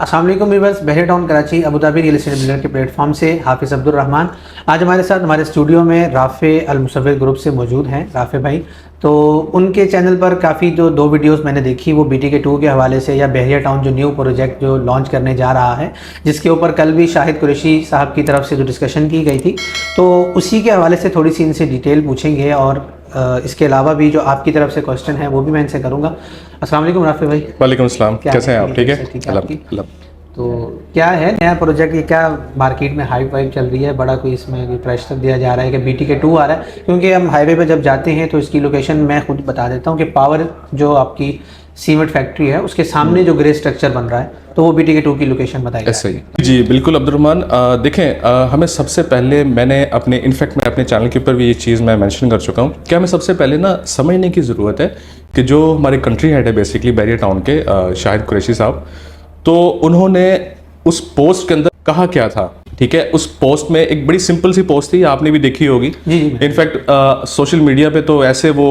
अस्सलाम वालेकुम viewers, Bahria town Karachi Abu Dhabi real estate builder के प्लेटफॉर्म से हाफिज़ अब्दुल रहमान आज हमारे साथ हमारे स्टूडियो में राफ़े अल मुसव्विर ग्रुप से मौजूद हैं। राफ़े भाई, तो उनके चैनल पर काफ़ी जो दो वीडियोस मैंने देखी वो BTK 2 के हवाले से या बहरिया टाउन जो न्यू प्रोजेक्ट जो लॉन्च करने जा रहा है, जिसके ऊपर कल भी शाहिद कुरैशी साहब की तरफ से जो डिस्कशन की गई थी, तो उसी के हवाले से थोड़ी सी इनसे डिटेल पूछेंगे और इसके अलावा भी जो आपकी तरफ से क्वेश्चन है वो भी मैं इनसे करूँगा। अस्सलाम वालेकुम राफ़े भाई। वालेकुम अस्सलाम, कैसे हैं आप? ठीक है। तो क्या है नया प्रोजेक्ट, ये क्या मार्केट में हाइप वाइप चल रही है, बड़ा कोई इसमें कोई प्रेशर दिया जा रहा है कि BTK 2 आ रहा है? क्योंकि हम हाईवे पे जब जाते हैं तो इसकी लोकेशन मैं खुद बता देता हूँ कि पावर जो आपकी सीमेंट फैक्ट्री है उसके सामने जो ग्रे स्ट्रक्चर बन रहा है, तो वो BTK 2 की लोकेशन बताइए। ऐसे ही जी, बिल्कुल अब्दुल रहमान। देखें, हमें सबसे पहले मैं अपने चैनल के ऊपर भी ये चीज़ मैं मेंशन कर चुका हूँ कि हमें सबसे पहले ना समझने की ज़रूरत है कि जो हमारे कंट्री हेड है बेसिकली बहरिया टाउन के शाहिद कुरैशी साहब, तो उन्होंने उस पोस्ट के अंदर कहा क्या था। ठीक है, उस पोस्ट में एक बड़ी सिंपल सी पोस्ट थी, आपने भी देखी होगी। इनफैक्ट सोशल मीडिया पे तो ऐसे वो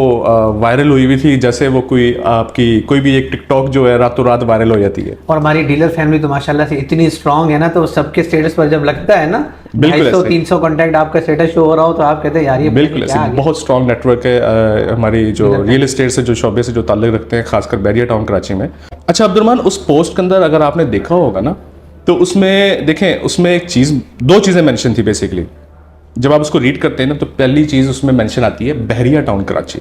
वायरल हुई हुई थी जैसे वो कोई भी एक टिकटॉक जो है रातों रात वायरल हो जाती है। और हमारी डीलर फैमिली तो माशाल्लाह से इतनी स्ट्रांग है ना, तो सबके स्टेटस पर जब लगता है ना 250-300 कॉन्टैक्ट आपका स्टेटस शो हो रहा हो तो आप कहते हैं यार ये बिल्कुल ऐसे बहुत स्ट्रांग नेटवर्क है हमारी जो रियल एस्टेट से जो शोबे से जो ताल्लुक रखते हैं, खासकर बहरिया टाउन कराची में। अच्छा अब्दुल रहमान, उस पोस्ट के अंदर अगर आपने देखा होगा ना, तो उसमें देखें, उसमें दो चीज़ें मेंशन थी बेसिकली। जब आप उसको रीड करते हैं ना, तो पहली चीज़ उसमें मेंशन आती है बहरिया टाउन कराची।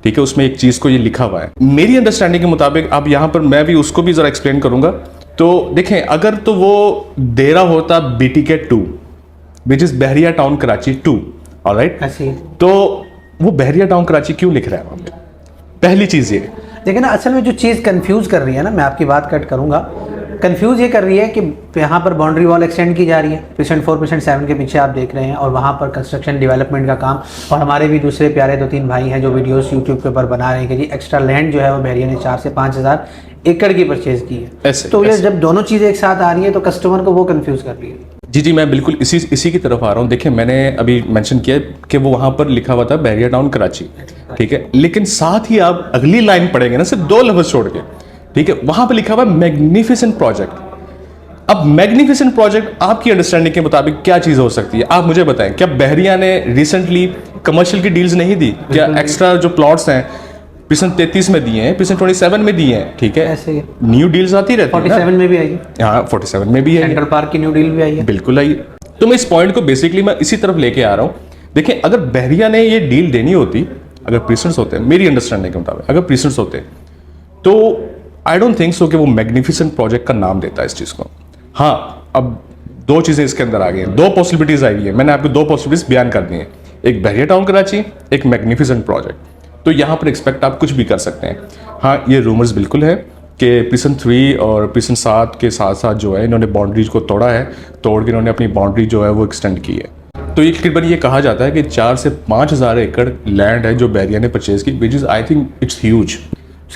ठीक है, उसमें एक चीज़ को ये लिखा हुआ है। मेरी अंडरस्टैंडिंग के मुताबिक, अब यहाँ पर मैं भी उसको भी ज़रा एक्सप्लेन करूँगा। तो देखें, अगर तो वो दे रहा होता BTK 2 which is Bahria town Karachi 2, alright, तो वो बहरिया टाउन कराची क्यों लिख रहा है वहाँ पे? पहली चीज़ ये देखिए ना, असल में जो चीज़ कंफ्यूज कर रही है ना, मैं आपकी बात कट करूँगा, कंफ्यूज ये कर रही है कि यहाँ पर बाउंड्री वॉल एक्सटेंड की जा रही है % 4% 7 के पीछे आप देख रहे हैं, और वहाँ पर कंस्ट्रक्शन डेवलपमेंट का काम, और हमारे भी दूसरे प्यारे 2-3 भाई हैं जो वीडियोस यूट्यूब के ऊपर बना रहे हैं कि जी एक्स्ट्रा लैंड जो है वो बहरिया ने 4 से 5 हज़ार एकड़ की परचेज की है। तो ये जब दोनों चीज़ें एक साथ आ रही है तो कस्टमर को वो कंफ्यूज कर रही है। जी, मैं बिल्कुल इसी की तरफ आ रहा हूँ। देखिए, मैंने अभी मेंशन किया कि वो वहाँ पर लिखा हुआ था बहरिया टाउन कराची, ठीक है, लेकिन साथ ही आप अगली लाइन पढ़ेंगे ना, सिर्फ 2 लफ्ज़ छोड़ के, ठीक है, वहाँ पर लिखा हुआ मैग्निफिसेंट प्रोजेक्ट। अब मैग्निफिसेंट प्रोजेक्ट आपकी अंडरस्टैंडिंग के मुताबिक क्या चीज़ हो सकती है? आप मुझे बताएं, क्या बहरिया ने रिसेंटली कमर्शियल की डील्स नहीं दी? क्या एक्स्ट्रा जो प्लॉट्स हैं % 33 में दिए हैं, % 27 में दिए हैं? ठीक है, ऐसे न्यू डील्स आती रहती है, 47 में भी आई, हाँ 47 में भी है, सेंट्रल पार्क की न्यू डील भी आई है, बिल्कुल आई। तो मैं इस पॉइंट को बेसिकली मैं इसी तरफ लेके आ रहा हूँ। देखिए, अगर बहरिया ने ये डील देनी होती, अगर प्रीसेंट्स होते, मेरी अंडरस्टैंडिंग के मुताबिक अगर प्रीसेंट्स होते, तो आई डोंट थिंक सो कि वो मैग्निफिसेंट प्रोजेक्ट का नाम देता है इस चीज़ को। हाँ, अब 2 चीज़ें इसके अंदर आ गई हैं, 2 पॉसिबिलिटीज आई है, मैंने आपको 2 पॉसिबिलिटीज बयान कर दी हैं, एक बहरिया टाउन कराची, एक मैग्निफिसेंट प्रोजेक्ट। तो यहाँ पर एक्सपेक्ट आप कुछ भी कर सकते हैं। हाँ, ये रूमर्स बिल्कुल है कि % 3 और % 7 के साथ साथ जो है इन्होंने बाउंड्रीज को तोड़ के इन्होंने अपनी बाउंड्री जो है वो एक्सटेंड की है। तो ये तकरीबन ये कहा जाता है कि 4 से 5 हज़ार एकड़ लैंड है जो बहरिया ने परचेज की, which is I think it's huge,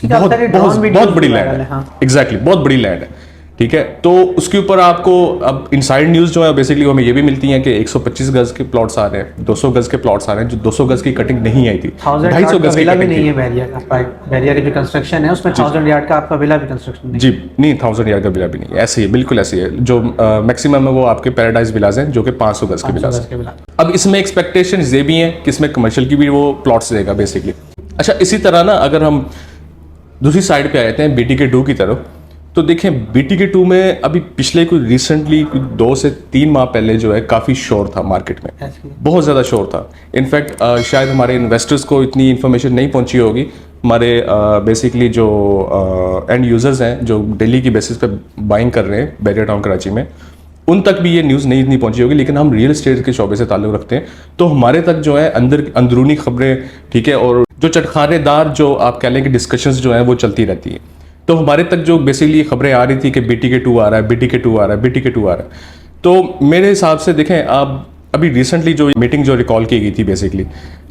बहुत बड़ी लैंड है। एग्जैक्टली, बहुत बड़ी लैंड है। ठीक है, तो उसके ऊपर आपको अब इनसाइड न्यूज़ जो है बेसिकली हमें ये भी मिलती हैं कि 125 गज के प्लॉट्स आ रहे हैं, 200 गज के प्लॉट्स आ रहे हैं, जो 200 गज की कटिंग नहीं आई थी, 250 गज की कटिंग नहीं है बहरिया का। बहरिया की जो कंस्ट्रक्शन है उसमें 1000 यार्ड का आपका विला भी कंस्ट्रक्शन नहीं, जी नहीं, 1000 यार्ड का विला भी नहीं, ऐसे ही बिल्कुल ऐसे है। जो मैक्सिमम है वो आपके पैराडाइज विलाज हैं जो कि 500 गज के विलाज हैं। अब इसमें एक्सपेक्टेशन ये भी हैं कि इसमें कमर्शियल की भी वो प्लॉट्स देगा बेसिकली। अच्छा, इसी तरह ना अगर हम दूसरी साइड पे आ जाते हैं BTK 2 की तरफ, तो देखें BTK 2 में अभी पिछले रिसेंटली 2 से 3 माह पहले जो है काफ़ी शोर था मार्केट में, बहुत ज़्यादा शोर था। इनफैक्ट शायद हमारे इन्वेस्टर्स को इतनी इन्फॉर्मेशन नहीं पहुंची होगी, हमारे बेसिकली जो एंड यूज़र्स हैं जो डेली की बेसिस पे बाइंग कर रहे हैं बहरिया टाउन कराची में, उन तक भी ये न्यूज़ नहीं पहुंची होगी। लेकिन हम रियल एस्टेट के शोबे से ताल्लुक़ रखते हैं, तो हमारे तक जो है अंदरूनी खबरें, ठीक है, और जो चटखानेदार जो आप कह लें कि डिस्कशंस जो हैं वो चलती रहती हैं। तो हमारे तक जो बेसिकली खबरें आ रही थी कि BTK 2 आ रहा है, BTK 2 आ रहा है, BTK 2 आ रहा है, तो मेरे हिसाब से देखें, आप अभी रिसेंटली जो मीटिंग जो रिकॉल की गई थी बेसिकली,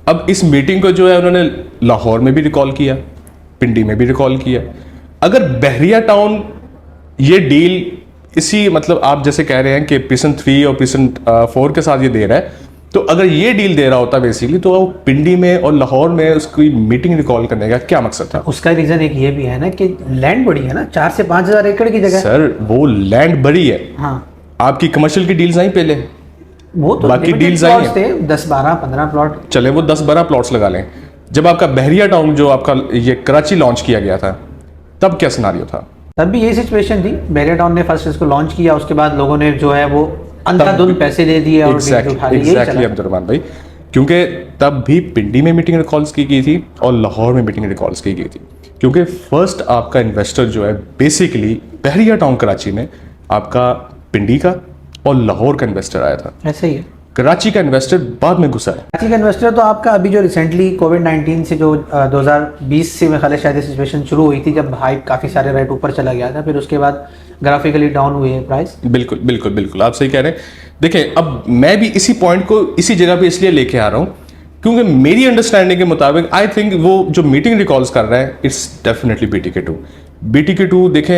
अब इस मीटिंग को जो है उन्होंने लाहौर में भी रिकॉल किया, पिंडी में भी रिकॉल किया। अगर बहरिया टाउन ये डील इसी मतलब आप जैसे कह रहे हैं कि % 3 और % 4 के साथ ये दे रहा है, तो अगर ये डील दे रहा होता बेसिकली, तो वो पिंडी में और लाहौर में उसकी मीटिंग रिकॉल करने का क्या मकसद था? उसका रीजन एक ये भी है ना कि लैंड बड़ी है ना, 4 से 5 हज़ार एकड़ की जगह। सर वो लैंड बड़ी है, हाँ आपकी कमर्शियल की डील्स आई पहले, वो तो बाकी limited deals आई plots थे, 10 12 15 प्लॉट। चले वो 10-12 प्लॉट्स लगा लें। जब आपका बहरिया टाउन जो आपका ये कराची लॉन्च किया गया था, तब क्या सिनारियो था? तब भी यही सिचुएशन थी, बहरिया टाउन ने फर्स्ट इसको लॉन्च किया, उसके बाद लोगों ने जो है वो अंधाधुंध पैसे दे दिए और डील उठा ली, यही एग्जैक्टली चला। अब्दुर्रहमान भाई, क्योंकि तब भी पिंडी में मीटिंग रिकॉल्स की गई थी और लाहौर में मीटिंग रिकॉल्स की गई थी, क्योंकि फर्स्ट आपका इन्वेस्टर जो है बेसिकली बहरिया टाउन कराची में आपका पिंडी का और लाहौर का इन्वेस्टर आया था। ऐसे ही है। कराची का इन्वेस्टर बाद में घुसा है। कराची का इन्वेस्टर तो आपका अभी जो रिसेंटली कोविड-19 से जो 2020 से मेरे ख्याल है शायद सिचुएशन शुरू हुई थी, जब हाइप काफ़ी सारे रेट ऊपर चला गया था, फिर उसके बाद ग्राफिकली डाउन हुई है प्राइस। बिल्कुल बिल्कुल बिल्कुल, आप सही कह रहे हैं। देखिए, अब मैं भी इसी पॉइंट को इसी जगह पे इसलिए लेके आ रहा हूँ क्योंकि मेरी अंडरस्टैंडिंग के मुताबिक आई थिंक वो जो मीटिंग रिकॉल्स कर रहा है, इट्स डेफिनेटली BTK2। BTK2 देखें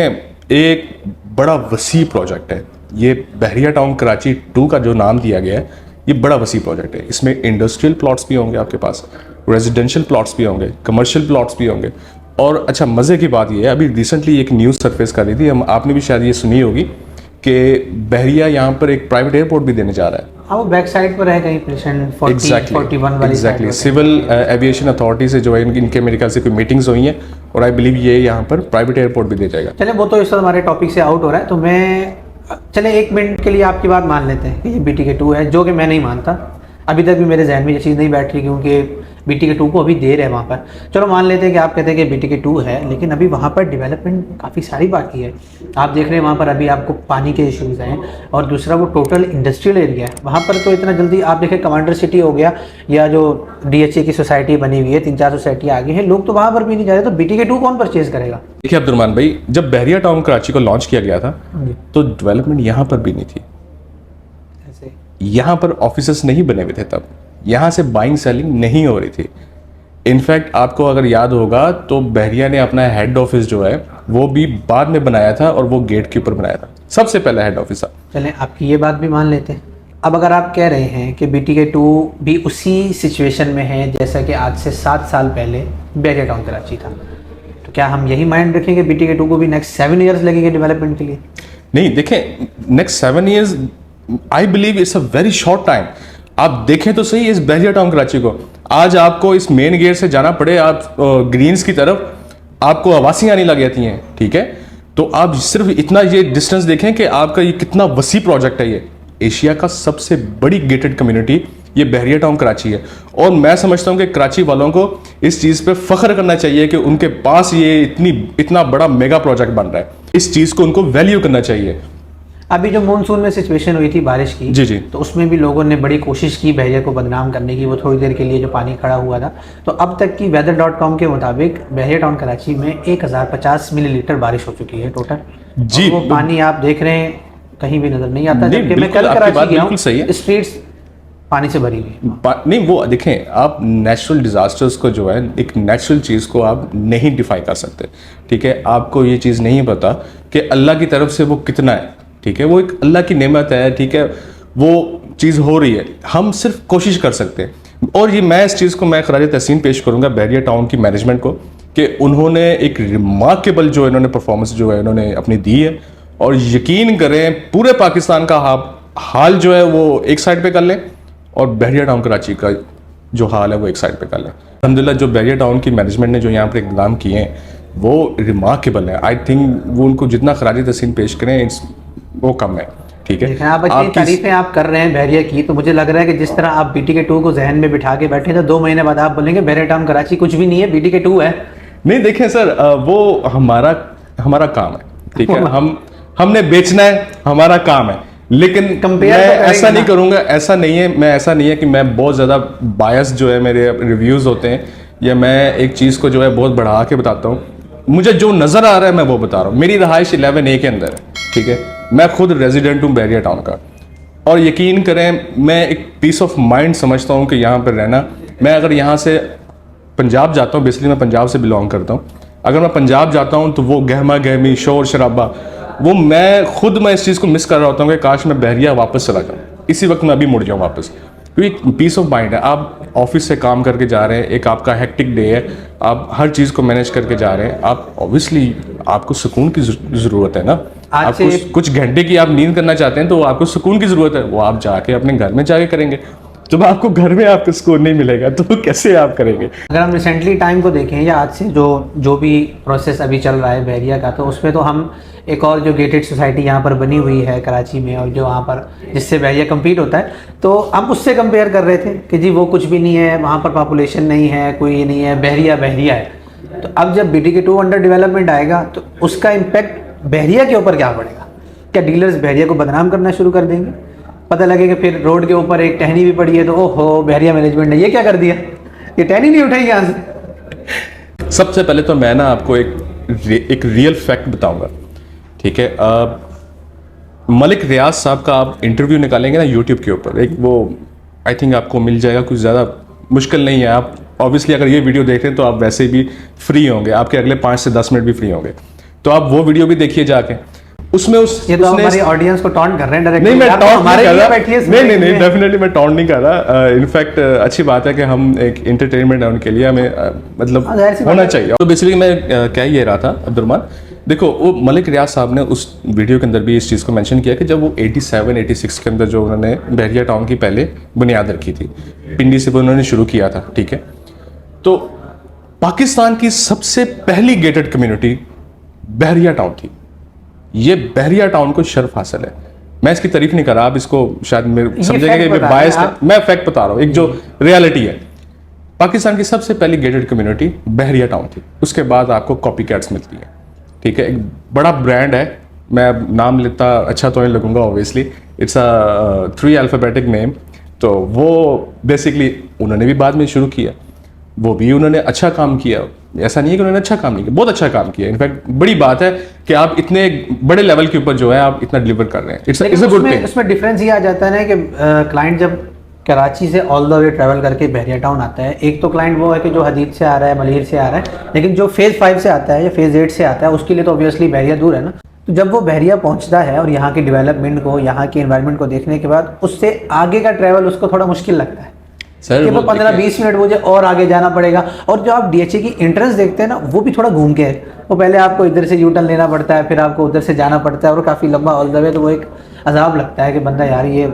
एक बड़ा वसी प्रोजेक्ट है। ये बहरिया टाउन कराची 2 का जो नाम दिया गया है, ये बड़ा वसी प्रोजेक्ट है। इसमें इंडस्ट्रियल प्लॉट्स भी होंगे आपके पास, रेजिडेंशियल प्लॉट्स भी होंगे, कमर्शियल प्लॉट्स भी होंगे। और अच्छा, मज़े की बात ये है, अभी रिसेंटली एक न्यूज़ सरफेस कर रही थी, आपने भी शायद ये सुनी होगी कि बहरिया यहाँ पर एक प्राइवेट एयरपोर्ट भी देने जा रहा है। हाँ, वो बैक साइड पर है कहीं पोजीशन 41 वाली एग्जैक्टली सिविल एविएशन अथॉरिटी से जो है इनके मेरे ख्याल से कोई मीटिंग्स हुई हैं और आई बिलीव ये यहाँ पर प्राइवेट एयरपोर्ट भी दे जाएगा। चले, वो तो इस वक्त हमारे टॉपिक से आउट हो रहा है, तो मैं चले 1 मिनट के लिए आपकी बात मान लेते हैं कि ये BTK2 है, जो कि मैं नहीं मानता। अभी तक भी मेरे जहन में ये चीज़ नहीं बैठ रही, क्योंकि BTK2 को अभी देर है वहाँ पर। चलो मान लेते हैं कि आप कहते हैं कि BTK2 है, लेकिन अभी वहाँ पर डेवलपमेंट काफ़ी सारी बाकी है। आप देख रहे हैं वहाँ पर अभी आपको पानी के इश्यूज़ हैं, और दूसरा वो टोटल इंडस्ट्रियल एरिया है वहाँ पर। तो इतना जल्दी आप देखें, कमांडर सिटी हो गया या जो DHA की सोसाइटी बनी हुई है, 3-4 सोसाइटी आगे हैं, लोग तो वहाँ पर भी नहीं जा रहे, तो BTK2 कौन परचेज करेगा? देखिए अब्दुर्रहमान भाई, जब बहरिया टाउन कराची को लॉन्च किया गया था तो डेवलपमेंट यहाँ पर भी नहीं थी। ऐसे यहाँ पर ऑफिसेस नहीं बने हुए थे, तब यहाँ से बाइंग सेलिंग नहीं हो रही थी। इनफैक्ट आपको अगर याद होगा तो बहरिया ने अपना हेड ऑफिस जो है वो भी बाद में बनाया था, और वो गेट के ऊपर बनाया था, सबसे पहला हेड ऑफिस था। चलें, आपकी ये बात भी मान लेते हैं। अब अगर आप कह रहे हैं कि BTK2 भी उसी सिचुएशन में है जैसा कि आज से 7 साल पहले बहरिया टाउन कराची था, तो क्या हम यही माइंड रखेंगे BTK2 को भी नेक्स्ट 7 ईयर्स लगेंगे डेवलपमेंट के लिए? नहीं, देखें, next 7 years I believe it's a very short time. आप देखें तो सही इस बहरिया टाउन कराची को, आज आपको इस मेन गेट से जाना पड़े आप ग्रीन्स की तरफ, आपको आवासियाँ आने लग जाती हैं, ठीक है? तो आप सिर्फ इतना ये डिस्टेंस देखें कि आपका ये कितना वसी प्रोजेक्ट है। ये एशिया का सबसे बड़ी गेटेड कम्युनिटी ये बहरिया टाउन कराची है, और मैं समझता हूँ कि कराची वालों को इस चीज़ पे फख्र करना चाहिए कि उनके पास ये इतना बड़ा मेगा प्रोजेक्ट बन रहा है। इस चीज़ को उनको वैल्यू करना चाहिए। अभी जो मानसून में सिचुएशन हुई थी बारिश की, जी जी, तो उसमें भी लोगों ने बड़ी कोशिश की बहरिया को बदनाम करने की, वो थोड़ी देर के लिए जो पानी खड़ा हुआ था। तो अब तक की weather.com के मुताबिक बहरिया टाउन कराची में 1050 मिलीलीटर बारिश हो चुकी है टोटल जी। वो पानी आप देख रहे हैं कहीं भी नजर नहीं आता, जबकि मैं कल कराची गया हूँ, स्ट्रीट्स पानी से भरी हुई नहीं। वो देखें, आप नेचुरल डिजास्टर्स को जो है एक नेचुरल चीज़ को आप नहीं डिफाइन कर सकते, ठीक है? आपको ये चीज़ नहीं पता कि अल्लाह की तरफ से वो कितना है, ठीक है? वो एक अल्लाह की नेमत है, ठीक है? वो चीज़ हो रही है, हम सिर्फ कोशिश कर सकते हैं। और ये मैं इस चीज़ को मैं खराज तहसीन पेश करूँगा बहरिया टाउन की मैनेजमेंट को कि उन्होंने एक रिमार्केबल जो इन्होंने परफॉर्मेंस जो है इन्होंने अपनी दी है, और यकीन करें पूरे पाकिस्तान का हाल जो है वो एक साइड पे कर लें और बहरिया टाउन कराची का जो हाल है वो एक साइड पे कर लें। अल्हम्दुलिल्लाह जो बहरिया टाउन की मैनेजमेंट ने जो यहाँ पर इक़दाम किए हैं वो रिमार्केबल है। आई थिंक वो उनको जितना खराज तहसीन पेश करें वो कम है, ठीक है? आप इतनी तारीफें आप कर रहे हैं बहरिया की, तो मुझे लग रहा है कि जिस तरह आप BTK2 को जहन में बिठा के बैठे थे, 2 महीने बाद आप बोलेंगे बहरिया टाउन कराची कुछ भी नहीं है, BTK2 है। नहीं, देखें सर, वो हमारा काम है, ठीक है? हमने बेचना है, हमारा काम है, लेकिन मैं ऐसा नहीं करूंगा, ऐसा नहीं है कि मैं बहुत ज़्यादा बायस जो है मेरे रिव्यूज़ होते हैं, या मैं एक चीज़ को जो है बहुत बढ़ा के बताता हूँ। मुझे जो नज़र आ रहा है मैं वो बता रहा हूँ। मेरी रहाइश 11A के अंदर है, ठीक है? मैं खुद रेजिडेंट हूँ बहरिया टाउन का, और यकीन करें मैं एक पीस ऑफ माइंड समझता हूँ कि यहाँ पर रहना। मैं अगर यहाँ से पंजाब जाता हूँ, बेसिकली मैं पंजाब से बिलोंग करता हूँ, अगर मैं पंजाब जाता हूँ तो वो गहमा गहमी शोर शराबा, वो मैं इस चीज़ को मिस कर रहा होता हूँ कि काश मैं बहरिया वापस चला जाऊँ, इसी वक्त मैं अभी मुड़ जाऊँ वापस। क्योंकि पीस ऑफ माइंड है। आप ऑफिस से काम करके जा रहे हैं, एक आपका हेक्टिक डे है, आप हर चीज़ को मैनेज करके जा रहे हैं, आप ऑब्वियसली आपको सुकून की ज़रूरत है ना। आज आपको से कुछ घंटे की आप नींद करना चाहते हैं तो आपको सुकून की ज़रूरत है, वो आप जाके अपने घर में जाके करेंगे। जब आपको घर में आपको सुकून नहीं मिलेगा तो कैसे आप करेंगे। अगर हम रिसेंटली टाइम को देखें या आज से जो भी प्रोसेस अभी चल रहा है बहरिया का, तो उसमें तो हम एक और जो गेटेड सोसाइटी यहाँ पर बनी हुई है कराची में, और जो वहाँ पर जिससे बहरिया कम्पीट होता है, तो हम उससे कंपेयर कर रहे थे कि जी वो कुछ भी नहीं है, वहाँ पर पॉपुलेशन नहीं है, कोई ये नहीं है, बहरिया बहरिया है। तो अब जब BTK2 अंडर डेवलपमेंट आएगा तो उसका इम्पैक्ट बहरिया के ऊपर क्या पड़ेगा? क्या डीलर्स बहरिया को बदनाम करना शुरू कर देंगे? पता लगेगा फिर रोड के ऊपर एक टहनी भी पड़ी है तो ओहो बहरिया मैनेजमेंट ने ये क्या कर दिया, ये टहनी नहीं उठाई यहाँ से। सबसे पहले तो मैं ना आपको एक रियल फैक्ट बताऊंगा, ठीक है। मलिक रियाज साहब का आप इंटरव्यू निकालेंगे ना यूट्यूब के ऊपर, एक वो आई थिंक आपको मिल जाएगा, कुछ ज़्यादा मुश्किल नहीं है। आप ऑब्वियसली अगर ये वीडियो देख रहे हैं तो आप वैसे भी फ्री होंगे, आपके अगले 5 से 10 मिनट भी फ्री होंगे, तो आप वो वीडियो भी देखिए जाके। उसमें ये तो हमारी ऑडियंस को टॉन्ट कर रहे हैं डायरेक्टली। नहीं, मैं टॉन्ट हमारे नहीं कर लिए रहा। बैठिए, नहीं, डेफिनेटली मैं टॉन्ट नहीं कर रहा। इनफैक्ट अच्छी बात है कि हम एक एंटरटेनमेंट है उनके लिए, हमें मतलब होना चाहिए। तो बेसिकली मैं कह ये रहा था अब्दुर्रहमान, देखो वो मलिक रियाज साहब ने उस वीडियो के अंदर भी इस चीज़ को मेंशन किया कि जब वो 87-86 के अंदर जो उन्होंने बहरिया टाउन की पहले बुनियाद रखी थी, पिंडी से उन्होंने शुरू किया था, ठीक है। तो पाकिस्तान की सबसे पहली गेटेड कम्युनिटी बहरिया टाउन थी। ये बहरिया टाउन को शर्फ हासिल है। मैं इसकी तारीफ नहीं कर रहा, आप इसको शायद मेरे समझेंगे कि बायस है, मैं फैक्ट बता रहा हूँ, एक जो रियलिटी है। पाकिस्तान की सबसे पहली गेटेड कम्युनिटी बहरिया टाउन थी, उसके बाद आपको कॉपी कैट्स मिलती हैं, ठीक है। एक बड़ा ब्रांड है, मैं नाम लेता अच्छा तो नहीं लगूंगा obviously, it's a 3 alphabetic name. तो वो बेसिकली उन्होंने भी बाद में शुरू किया, वो भी उन्होंने अच्छा काम किया। ऐसा नहीं है कि उन्होंने अच्छा काम नहीं किया, बहुत अच्छा काम किया। इनफैक्ट बड़ी बात है कि आप इतने बड़े लेवल के ऊपर जो है आप इतना डिलीवर कर रहे हैं, इट्स अ गुड थिंग। उसमें डिफरेंस ये आ जाता है ना कि क्लाइंट जब कराची से ऑल द वे ट्रैवल करके बहरिया टाउन आता है, एक तो क्लाइंट वो है कि जो हदीद से आ रहा है, मलीर से आ रहा है, लेकिन जो फेज़ 5 से आता है या फेज़ 8 से आता है, उसके लिए तो ऑब्वियसली बहरिया दूर है ना। तो जब वो बहरिया पहुंचता है और यहाँ की डेवलपमेंट को, यहाँ की एनवायरनमेंट को देखने के बाद उससे आगे का ट्रैवल उसको थोड़ा मुश्किल लगता है सर, कि वो 15-20 मिनट मुझे और आगे जाना पड़ेगा। और जो आप DHA की एंट्रेंस देखते हैं ना, वो भी थोड़ा घूम के है, वो पहले आपको इधर से U-टर्न लेना पड़ता है, फिर आपको उधर से जाना पड़ता है, और काफ़ी लंबा ऑल द वे। तो वो एक अजाब लगता है कि बंदा यार ये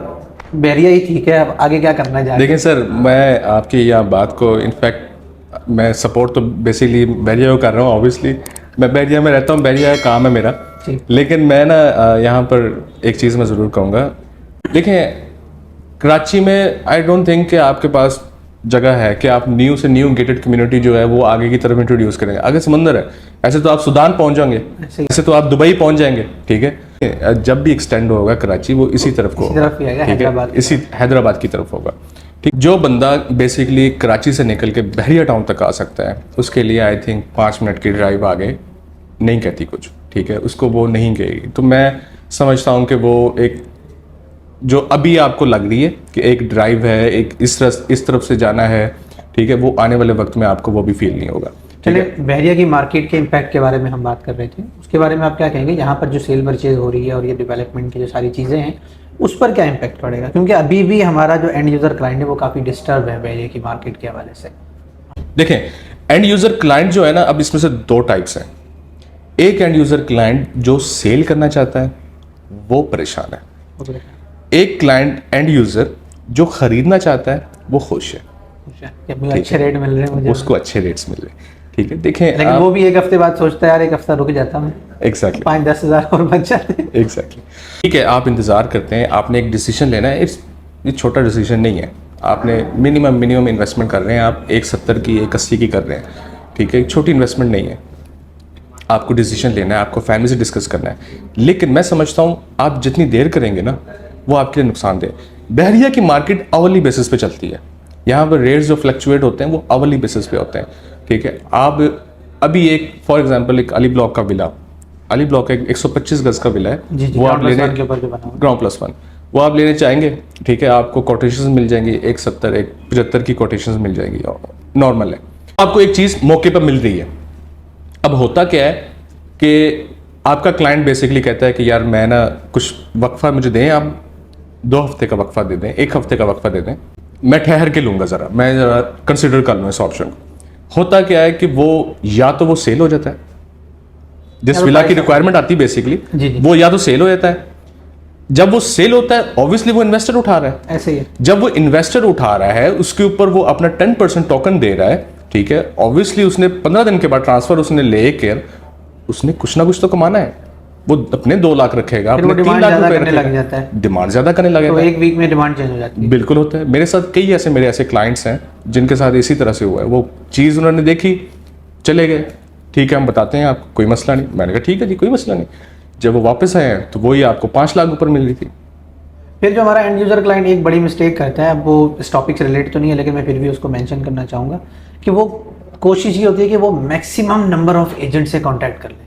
बहरिया ही ठीक है, अब आगे क्या करना चाहिए। देखिए सर, मैं आपकी यह बात को इनफैक्ट मैं सपोर्ट तो बेसिकली बहरिया को कर रहा हूँ। ऑब्वियसली मैं बहरिया में रहता हूँ, बहरिया का काम है मेरा, लेकिन मैं ना यहाँ पर एक चीज़ मैं ज़रूर कहूँगा। देखें, कराची में आई डोंट थिंक कि आपके पास जगह है कि आप न्यू से न्यू गेटेड कम्युनिटी जो है वो आगे की तरफ इंट्रोड्यूस करेंगे। आगे समंदर है, ऐसे तो आप सूडान पहुंच जाएंगे, ऐसे तो आप दुबई पहुंच जाएंगे, ठीक है। जब भी एक्सटेंड होगा कराची, वो इसी तरफ को होगा, ठीक है, इसी हैदराबाद की तरफ होगा, ठीक। जो बंदा बेसिकली कराची से निकल के बहरिया टाउन तक आ सकता है, उसके लिए आई थिंक 5 मिनट की ड्राइव आगे नहीं कहती कुछ, ठीक है, उसको वो नहीं गएगी। तो मैं समझता हूँ कि वो एक जो अभी आपको लग रही है कि एक ड्राइव है, एक इस तरफ से जाना है, ठीक है, वो आने वाले वक्त में आपको वो भी फील नहीं होगा। चलिए, बहरिया की मार्केट के इम्पैक्ट के बारे में हम बात कर रहे थे, उसके बारे में आप क्या कहेंगे? यहाँ पर जो सेल परचेज हो रही है और ये डेवलपमेंट की जो सारी चीज़ें हैं, उस पर क्या इम्पैक्ट पड़ेगा? क्योंकि अभी भी हमारा जो एंड यूज़र क्लाइंट है वो काफ़ी डिस्टर्ब है बहरिया की मार्केट के हवाले से। देखें, एंड यूज़र क्लाइंट जो है ना, अब इसमें से 2 टाइप्स हैं। एक एंड यूज़र क्लाइंट जो सेल करना चाहता है वो परेशान है, एक क्लाइंट एंड यूज़र जो खरीदना चाहता है वो खुश है, अच्छे रेट मिल रहे हैं मुझे, उसको अच्छे रेट्स मिल रहे हैं, ठीक है। देखें, लेकिन वो भी एक हफ्ते बाद सोचता है यार एक हफ्ता रुक जाता मैं, एग्जैक्टली 5-10 हज़ार और बच जाते हैं। एग्जैक्टली, ठीक है। आप इंतज़ार करते हैं, आपने एक डिसीजन लेना है। ये छोटा डिसीजन नहीं है, आपने मिनिमम इन्वेस्टमेंट कर रहे हैं, आप 170 की 180 की कर रहे हैं, ठीक है, एक छोटी इन्वेस्टमेंट नहीं है। आपको डिसीजन लेना है, आपको फैमिली से डिस्कस करना है, लेकिन मैं समझता हूँ आप जितनी देर करेंगे ना वो आपके लिए नुकसानदेह। बहरिया की मार्केट आवरली बेसिस पे चलती है, यहाँ पर रेट्स जो फ्लक्चुएट होते हैं वो आवरली बेसिस पे होते हैं, ठीक है। आप अभी एक फॉर एग्जांपल एक अली ब्लॉक का विला, अली ब्लॉक एक 125 गज का विला है, वो आप लेने ग्राउंड प्लस 1 वो आप लेने चाहेंगे, ठीक है, आपको कोटेशंस मिल जाएंगी 170 175 की कोटेशंस मिल जाएंगी, नॉर्मल है। आपको एक चीज़ मौके पर मिल रही है। अब होता क्या है कि आपका क्लाइंट बेसिकली कहता है कि यार मैं ना कुछ वक्फा मुझे दें, आप 2 हफ्ते का वक्फा दे दें, 1 हफ्ते का वक्फा दे दें, मैं ठहर के लूंगा ज़रा, मैं ज़रा कंसिडर कर लूँ इस ऑप्शन को। होता क्या है कि वो या तो वो सेल हो जाता है, जिस विला की रिक्वायरमेंट आती है बेसिकली वो या तो सेल हो जाता है। जब वो सेल होता है ऑब्वियसली वो इन्वेस्टर उठा रहा है, ऐसे ही है। जब वो इन्वेस्टर उठा रहा है उसके ऊपर वो अपना 10% टोकन दे रहा है, ठीक है, ऑब्वियसली उसने 15 दिन के बाद ट्रांसफर उसने लेकर उसने कुछ ना कुछ तो कमाना है। वो अपने 2 लाख रखेगा, अपने 3 लाख रुपए लग जाता है, डिमांड ज्यादा करने लगेगा, तो एक वीक में डिमांड चेंज हो जाती है। बिल्कुल होता है। मेरे साथ कई ऐसे क्लाइंट्स हैं जिनके साथ इसी तरह से हुआ है। वो चीज उन्होंने देखी, चले गए, ठीक है हम बताते हैं आपको, कोई मसला नहीं। मैंने कहा ठीक है जी कोई मसला नहीं। जब वो वापस आए हैं तो वही आपको 5 लाख ऊपर मिल रही थी। फिर जो हमारा एंड यूजर क्लाइंट एक बड़ी मिस्टेक करता है, अब वो इस टॉपिक से रिलेटेड तो नहीं है लेकिन मैं फिर भी उसको मेंशन करना चाहूँगा कि वो कोशिश ये होती है कि वो मैक्सिमम नंबर ऑफ एजेंट से कांटेक्ट कर ले।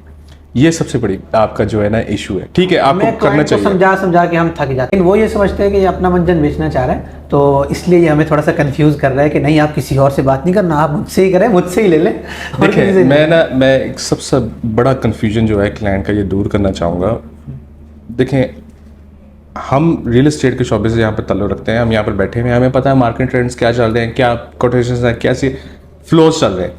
ये सबसे बड़ी आपका जो है ना इशू है, ठीक है, आपको करना चाहिए। समझा के हम थक जाते हैं, लेकिन वो ये समझते हैं कि ये अपना मंजन बेचना चाह रहा है, तो इसलिए ये हमें थोड़ा सा कंफ्यूज कर रहा है कि नहीं आप किसी और से बात नहीं करना, आप मुझसे ही करें, मुझसे ही ले लें। देखिए मैं एक सबसे बड़ा कंफ्यूजन जो है क्लाइंट का ये दूर करना चाहूँगा। देखें हम रियल एस्टेट के शोबे से यहाँ पर ताल्लुक़ रखते हैं, हम यहाँ पर बैठे हुए हैं, हमें पता है मार्केट ट्रेंड्स क्या चल रहे हैं, क्या कोटेशंस हैं, कैसे फ्लोज चल रहे हैं,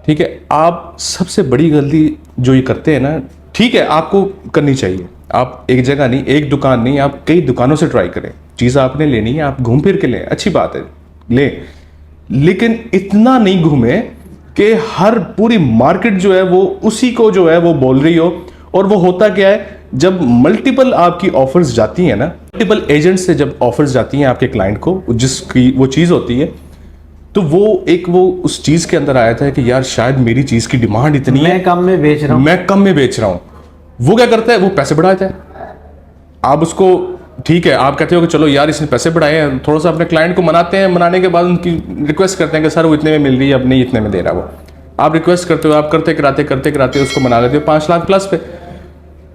ठीक है। आप सबसे बड़ी गलती जो ये करते हैं ना, ठीक है आपको करनी चाहिए, आप एक जगह नहीं, एक दुकान नहीं, आप कई दुकानों से ट्राई करें, चीज़ आपने लेनी है आप घूम फिर के लें, अच्छी बात है लें, लेकिन इतना नहीं घूमे कि हर पूरी मार्केट जो है वो उसी को जो है वो बोल रही हो। और वो होता क्या है, जब मल्टीपल आपकी ऑफर्स जाती हैं ना, मल्टीपल एजेंट से जब ऑफर्स जाती हैं आपके क्लाइंट को, जिसकी वो चीज़ होती है, तो वो उस चीज के अंदर आया था कि यार शायद मेरी चीज की डिमांड इतनी है, मैं कम में बेच रहा हूं। वो क्या करता है, वो पैसे बढ़ाता है। आप उसको ठीक है, आप कहते हो कि चलो यार इसने पैसे बढ़ाए हैं, थोड़ा सा अपने क्लाइंट को मनाते हैं, मनाने के बाद उनकी रिक्वेस्ट करते हैं कि सर वो इतने में मिल रही है, अब नहीं इतने में दे रहा वो। आप रिक्वेस्ट करते हो, आप करते कराते उसको मना लेते हो 5 लाख प्लस पे।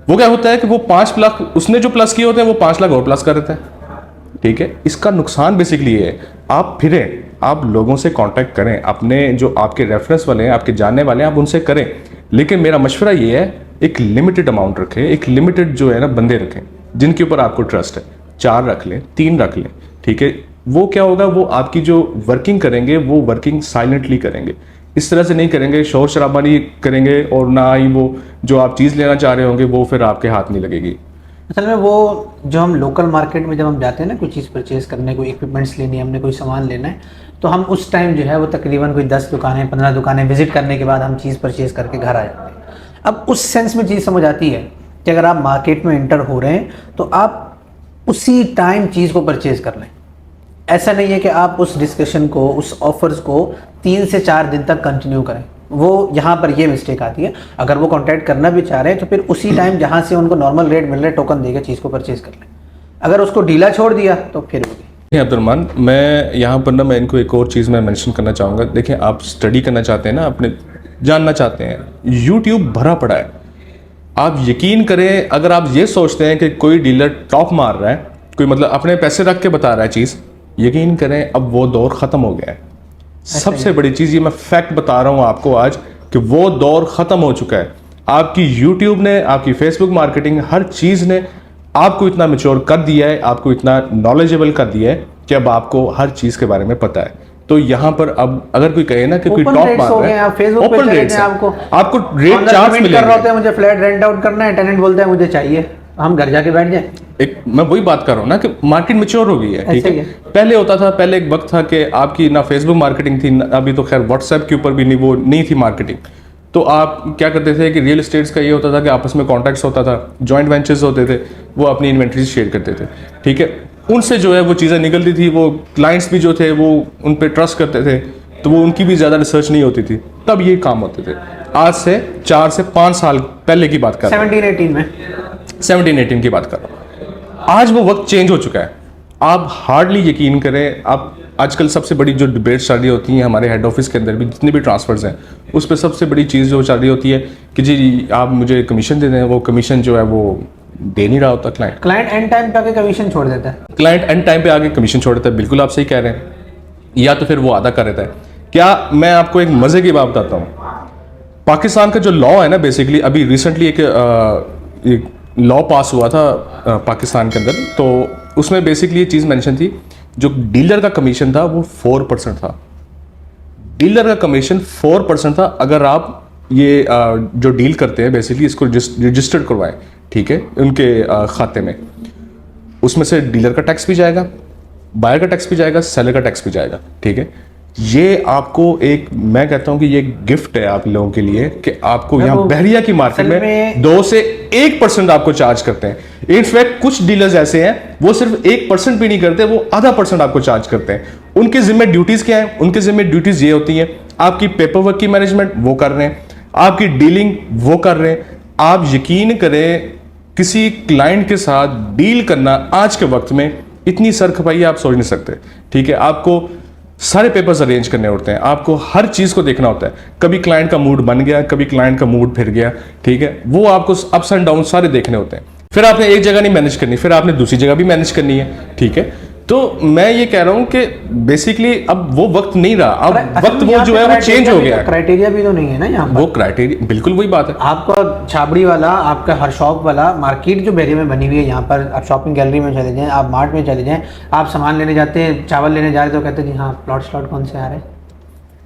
वो क्या होता है कि वो 5 लाख उसने जो प्लस किए होते हैं वो 5 लाख और प्लस कर देता है, ठीक है। इसका नुकसान बेसिकली ये है, आप फिरें, आप लोगों से कांटेक्ट करें, अपने जो आपके रेफरेंस वाले हैं, आपके जानने वाले हैं, आप उनसे करें, लेकिन मेरा मशवरा ये है एक लिमिटेड अमाउंट रखें, एक लिमिटेड जो है ना बंदे रखें जिनके ऊपर आपको ट्रस्ट है। 4 रख लें, 3 रख लें, ठीक है। वो क्या होगा, वो आपकी जो वर्किंग करेंगे वो वर्किंग साइलेंटली करेंगे, इस तरह से नहीं करेंगे, शोर शराबा नहीं करेंगे, और ना ही वो जो आप चीज़ लेना चाह रहे होंगे वो फिर आपके हाथ नहीं लगेगी। असल में वो जो हम लोकल मार्केट में जब हम जाते हैं ना कोई चीज़ परचेज करने, कोई इक्विपमेंट्स लेनी है, हमने कोई सामान लेना है, तो हम उस टाइम जो है वो तकरीबन कोई 10 दुकानें 15 दुकानें विजिट करने के बाद हम चीज़ परचेज करके घर आ जाते हैं। अब उस सेंस में चीज़ समझ आती है कि अगर आप मार्केट में एंटर हो रहे हैं तो आप उसी टाइम चीज़ को परचेज कर लें। ऐसा नहीं है कि आप उस डिस्कशन को, उस ऑफर्स को 3 से 4 दिन तक कंटिन्यू करें। वो यहाँ पर ये मिस्टेक आती है। अगर वो कांटेक्ट करना भी चाह रहे हैं तो फिर उसी टाइम जहाँ से उनको नॉर्मल रेट मिल रहा है टोकन देकर चीज़ को परचेज कर लें। अगर उसको ढीला छोड़ दिया तो फिर अब्दुलरहमान, मैं यहाँ पर ना मैं इनको एक और चीज़ मैं मेंशन करना चाहूँगा। देखिए आप स्टडी करना चाहते हैं ना, अपने जानना चाहते हैं, यूट्यूब भरा पड़ा है। आप यकीन करें, अगर आप ये सोचते हैं कि कोई डीलर टॉप मार रहा है, कोई मतलब अपने पैसे रख के बता रहा है चीज़, यकीन करें अब वो दौर ख़त्म हो गया है। सबसे बड़ी चीज़ ये मैं फैक्ट बता रहा हूँ आपको आज कि वो दौर ख़त्म हो चुका है। आपकी यूट्यूब ने, आपकी फेसबुक मार्केटिंग, हर चीज़ ने आपको इतना मैच्योर कर दिया है, आपको इतना नॉलेजेबल कर दिया है कि अब आपको हर चीज़ के बारे में पता है। तो यहाँ पर अब अगर कोई कहे ना कि कोई टॉप मार रहा है, ओपन रेट्स हैं, आपको रेट चार्ज मिलेगा। मुझे फ्लैट रेंट आउट करना है, टेनेंट बोलता है मुझे चाहिए, हम घर जाके बैठ जाए। एक मैं वही बात कर रहा हूँ ना कि मार्केट मैच्योर हो गई है, ठीक है। पहले होता था, पहले एक वक्त था कि आपकी ना फेसबुक मार्केटिंग थी, अभी तो खैर व्हाट्सएप के ऊपर भी नहीं, वो नहीं थी मार्केटिंग। तो आप क्या करते थे कि रियल एस्टेट्स का ये होता था कि आपस में कॉन्टैक्ट्स होता था, जॉइंट वेंचर्स होते थे, वो अपनी इन्वेंट्रीज शेयर करते थे, ठीक है। उनसे जो है वो चीज़ें निकलती थी, वो क्लाइंट्स भी जो थे वो उन पर ट्रस्ट करते थे, तो वो उनकी भी ज़्यादा रिसर्च नहीं होती थी, तब ये काम होते थे। आज से 4 से 5 साल पहले की बात कर रहा हूँ, 17-18 की बात कर रहा हूँ। आज वो वक्त चेंज हो चुका है। आप हार्डली यकीन करें, आप आजकल सबसे बड़ी जो डिबेट्स चल रही होती हैं हमारे हेड ऑफिस के अंदर भी, जितने भी ट्रांसफर्स हैं, उस पर सबसे बड़ी चीज़ जो चल रही होती है कि जी आप मुझे कमीशन दे दें। वो कमीशन जो है वो दे नहीं रहा होता क्लाइंट एंड टाइम पे आके कमीशन छोड़ देता है। क्लाइंट एंड टाइम पे आके कमीशन छोड़ देता है, बिल्कुल आप सही कह रहे हैं। या तो फिर वो आधा कर देता है। क्या मैं आपको एक मज़े की बात बताता हूँ। पाकिस्तान का जो लॉ है ना, बेसिकली अभी रिसेंटली एक लॉ पास हुआ था पाकिस्तान के अंदर, तो उसमें बेसिकली ये चीज़ मेंशन थी जो डीलर का कमीशन था वो 4% था। डीलर का कमीशन 4% था। अगर आप ये जो डील करते हैं बेसिकली इसको रजिस्टर्ड करवाएं, ठीक है, उनके खाते में, उसमें से डीलर का टैक्स भी जाएगा, बायर का टैक्स भी जाएगा, सेलर का टैक्स भी जाएगा, ठीक है। ये आपको एक, मैं कहता हूं कि ये गिफ्ट है आप लोगों के लिए कि आपको यहाँ बहरिया की मार्केट में 2 से 1% आपको चार्ज करते हैं। इनफैक्ट कुछ डीलर्स ऐसे हैं वो सिर्फ 1% भी नहीं करते, वो आधा % आपको चार्ज करते हैं। उनके जिम्मे ड्यूटीज क्या है? उनके जिम्मे ड्यूटीज ये होती है, आपकी पेपर वर्क की मैनेजमेंट वो कर रहे हैं, आपकी डीलिंग वो कर रहे हैं। आप यकीन करें किसी क्लाइंट के साथ डील करना आज के वक्त में इतनी सर खपाई आप सोच नहीं सकते, ठीक है। आपको सारे पेपर्स अरेंज करने होते हैं, आपको हर चीज को देखना होता है। कभी क्लाइंट का मूड बन गया, कभी क्लाइंट का मूड फिर गया, ठीक है, वो आपको अप्स एंड डाउन सारे देखने होते हैं। फिर आपने एक जगह नहीं मैनेज करनी, फिर आपने दूसरी जगह भी मैनेज करनी है, ठीक है। तो मैं ये कह रहा हूं कि बेसिकली अब वो वक्त नहीं रहा, अब वक्त वो जो है वो चेंज हो गया। क्राइटेरिया भी तो नहीं है ना यहाँ पर। वो क्राइटेरिया बिल्कुल वही बात है। आपका छाबड़ी वाला, आपका हर शॉप वाला मार्केट जो बहरिया में बनी हुई है, यहाँ पर आप शॉपिंग गैलरी में चले जाएं, आप मार्ट में चले जाएं, आप सामान लेने जाते हैं, चावल लेने जा रहे तो कहते हैं जी हाँ प्लॉट कौन से आ रहे हैं।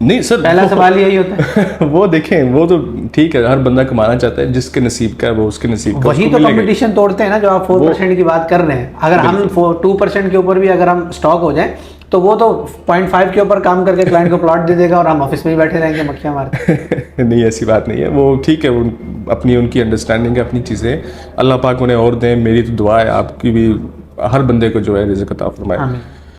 नहीं सर, पहला सवाल यही होता है। वो देखें, वो तो ठीक है, हर बंदा कमाना चाहता है, जिसके नसीब का है वो उसके नसीब का। वही तो कंपटीशन तोड़ते हैं ना, जो आप 4% की बात कर रहे हैं। अगर हम 2% के ऊपर भी अगर हम स्टॉक हो जाए तो वो तो 0.5 के ऊपर काम करके क्लाइंट को प्लॉट दे देगा और हम ऑफिस में ही बैठे रहेंगे मक्खियां मारते। नहीं, ऐसी बात नहीं है, वो ठीक है, अपनी उनकी अंडरस्टैंडिंग है, अपनी चीज़ें, अल्लाह पाक उन्हें और दें। मेरी तो दुआ है आपकी भी, हर बंदे को जो है रिज़्क़ अता फरमाए।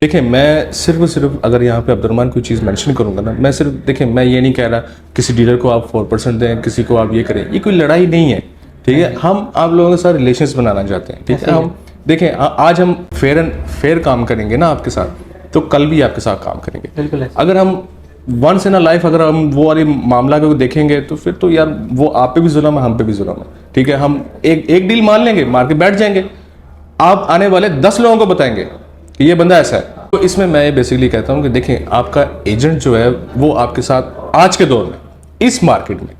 देखिए, मैं सिर्फ अगर यहाँ पे अब्दुर्रहमान कोई चीज़ मेंशन करूँगा ना, मैं सिर्फ, देखिए मैं ये नहीं कह रहा किसी डीलर को आप 4% दें, किसी को आप ये करें, ये कोई लड़ाई नहीं है, ठीक है। हम आप लोगों के साथ रिलेशंस बनाना चाहते हैं, ठीक है। हम देखें, आज हम फेयर काम करेंगे ना आपके साथ, तो कल भी आपके साथ काम करेंगे। बिल्कुल। अगर हम वंस इन अ लाइफ अगर हम वो वाली मामला को देखेंगे तो फिर तो यार वो आप पे भी जुल्म है, हम पे भी जुल्म है, ठीक है। हम एक डील मान लेंगे, मार के बैठ जाएंगे, आप आने वाले 10 लोगों को बताएंगे कि ये बंदा ऐसा है। तो इसमें मैं बेसिकली कहता हूं कि देखें, आपका एजेंट जो है वो आपके साथ आज के दौर में इस मार्केट में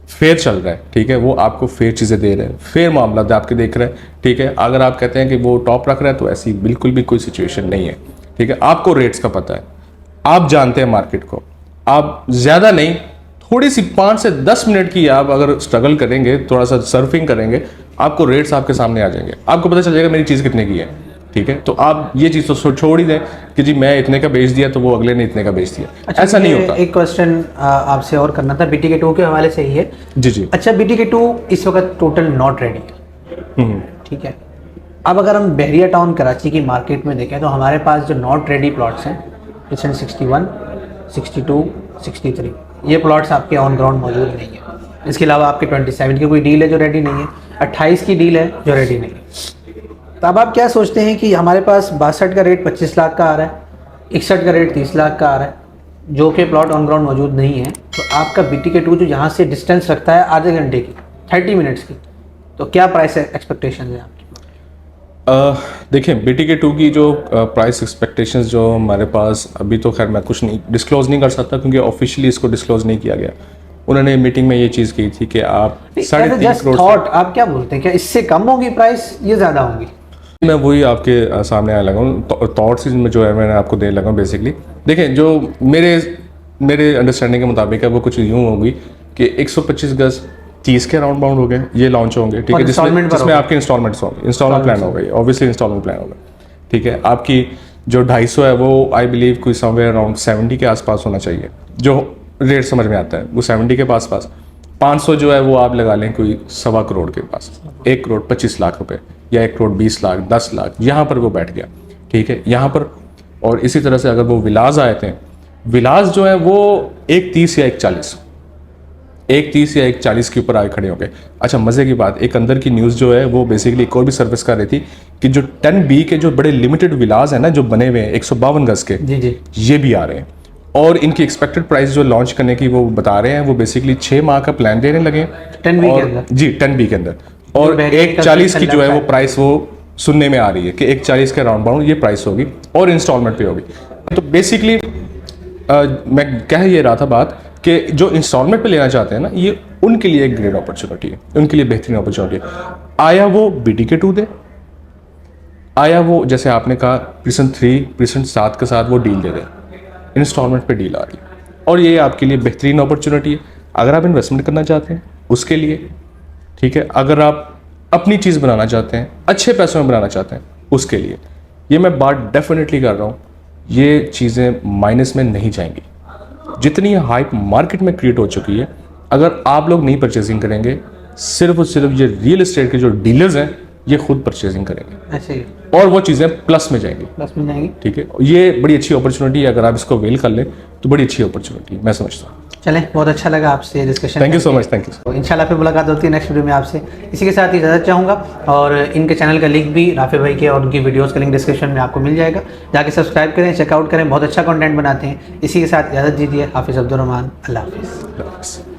फेयर चल रहा है, ठीक है। वो आपको फेयर चीज़ें दे रहे हैं, फेयर मामला आपके देख रहे हैं, ठीक है। अगर आप कहते हैं कि वो टॉप रख रहा है तो ऐसी बिल्कुल भी कोई सिचुएशन नहीं है, ठीक है। आपको रेट्स का पता है, आप जानते हैं मार्केट को, आप ज़्यादा नहीं, थोड़ी सी 5 से 10 मिनट की आप अगर स्ट्रगल करेंगे, थोड़ा सा सर्फिंग करेंगे, आपको रेट्स आपके सामने आ जाएंगे, आपको पता चल जाएगा मेरी चीज़ कितने की है, ठीक है। तो आप ये चीज़ तो छोड़ ही दें कि जी मैं इतने का बेच दिया तो वो अगले ने इतने का बेच दिया। अच्छा, ऐसा नहीं होता। एक क्वेश्चन आपसे और करना था, BTK2 के हवाले से ही है। जी। अच्छा, BTK2 इस वक्त टोटल नॉट रेडी है, ठीक है। अब अगर हम बहरिया टाउन कराची की मार्केट में देखें तो हमारे पास जो नॉट रेडी प्लॉट्स हैं, 61, 62, 63, ये प्लॉट्स आपके ऑन ग्राउंड मौजूद नहीं है। इसके अलावा आपके 27 की कोई डील है जो रेडी नहीं है, 28 की डील है जो रेडी नहीं है। तो अब आप क्या सोचते हैं कि हमारे पास 62 का रेट 25 लाख का आ रहा है, 61 का रेट 30 लाख का आ रहा है, जो कि प्लॉट ऑन ग्राउंड मौजूद नहीं है, तो आपका BTK2 जो यहाँ से डिस्टेंस रखता है आधे घंटे की, 30 मिनट्स की, तो क्या प्राइस एक्सपेक्टेशन है आपकी? देखिए, BTK2 की जो प्राइस एक्सपेक्टेशंस जो हमारे पास अभी, तो खैर मैं कुछ नहीं डिस्क्लोज नहीं कर सकता क्योंकि ऑफिशियली इसको डिस्क्लोज नहीं किया गया। उन्होंने मीटिंग में ये चीज़ की थी कि आप 3.5 करोड़, आप क्या बोलते हैं, क्या इससे कम होगी प्राइस, ये ज़्यादा होगी? मैं वही आपके सामने आने लगा हूँ, थॉट्स में जो है मैंने आपको देने लगा हूँ। बेसिकली देखें, जो मेरे अंडरस्टैंडिंग के मुताबिक है वो कुछ यूँ होगी कि 125 गज 30 के राउंड बाउंड हो गए, ये लॉन्च होंगे, ठीक है, जिसमें आपके इंस्टॉलमेंट्स होंगे, इंस्टॉलमेंट प्लान होगा, ऑब्वियसली इंस्टॉलमेंट प्लान होगा, ठीक है। आपकी जो 250 है वो आई बिलीव कोई समवेयर अराउंड 70 के आसपास होना चाहिए, जो रेट समझ में आता है वो 70 के पास। 500 जो है वो आप लगा लें कोई 1.25 करोड़ के पास, 1 करोड़ 25 लाख रुपए या 1 करोड़ 20 लाख, 10 लाख, यहाँ पर वो बैठ गया, ठीक है, यहाँ पर। और इसी तरह से अगर वो विलास आए थे, विलास जो है वो 1.30 या 1.40 या 1.40 के ऊपर आए खड़े हो गए। अच्छा, मज़े की बात, एक अंदर की न्यूज़ जो है वो बेसिकली एक और भी सर्विस कर रही थी कि जो 10B के जो बड़े लिमिटेड विलास हैं ना, जो बने हुए हैं 152 गज के, जी, ये भी आ रहे हैं। और इनकी एक्सपेक्टेड प्राइस जो लॉन्च करने की वो बता रहे हैं, वो बेसिकली 6 माह का प्लान देने लगे 10B के अंदर, जी 10B के अंदर। और 1.40 की जो है वो प्राइस वो सुनने में आ रही है कि 1.40 के राउंड बाउंड ये प्राइस होगी और इंस्टॉलमेंट पे होगी। तो बेसिकली मैं कह ये रहा था बात कि जो इंस्टॉलमेंट पे लेना चाहते हैं ना, ये उनके लिए एक ग्रेट अपॉर्चुनिटी है, उनके लिए बेहतरीन अपॉर्चुनिटी है। आया वो BTK2 दे, आया वो जैसे आपने कहा प्रिसन 3 प्रिसन 7 के साथ वो डील दे दें, इंस्टॉलमेंट पे डील आ रही है और ये आपके लिए बेहतरीन अपॉर्चुनिटी है अगर आप इन्वेस्टमेंट करना चाहते हैं उसके लिए, ठीक है। अगर आप अपनी चीज़ बनाना चाहते हैं, अच्छे पैसों में बनाना चाहते हैं उसके लिए, ये मैं बात डेफिनेटली कर रहा हूँ, ये चीज़ें माइनस में नहीं जाएंगी। जितनी हाइप मार्केट में क्रिएट हो चुकी है, अगर आप लोग नहीं परचेजिंग करेंगे, सिर्फ और सिर्फ ये रियल एस्टेट के जो डीलर्स हैं ये खुद परचेजिंग करेंगे ऐसे ही और वो चीज़ें प्लस में जाएंगी, प्लस में जाएंगी। ठीक है। ये बड़ी अच्छी अपॉर्चुनिटी है, अगर आप इसको वेल कर लें तो बड़ी अच्छी अपॉर्चुनिटी मैं समझता हूँ। चलें, बहुत अच्छा लगा आपसे discussion. Thank you so much, thank you. तो इंशाल्लाह फिर मुलाकात होती है नेक्स्ट वीडियो में आपसे। इसी के साथ इजाज़त चाहूँगा और इनके चैनल का लिंक भी राफे भाई के और उनकी वीडियोस का लिंक डिस्क्रिप्शन में आपको मिल जाएगा, जाके सब्सक्राइब करें, चेकआउट करें, बहुत अच्छा कंटेंट बनाते हैं। इसी के साथ इजाज़त दीजिए, हाफिज़ अब्दुल रहमान, अल्लाह हाफिज़।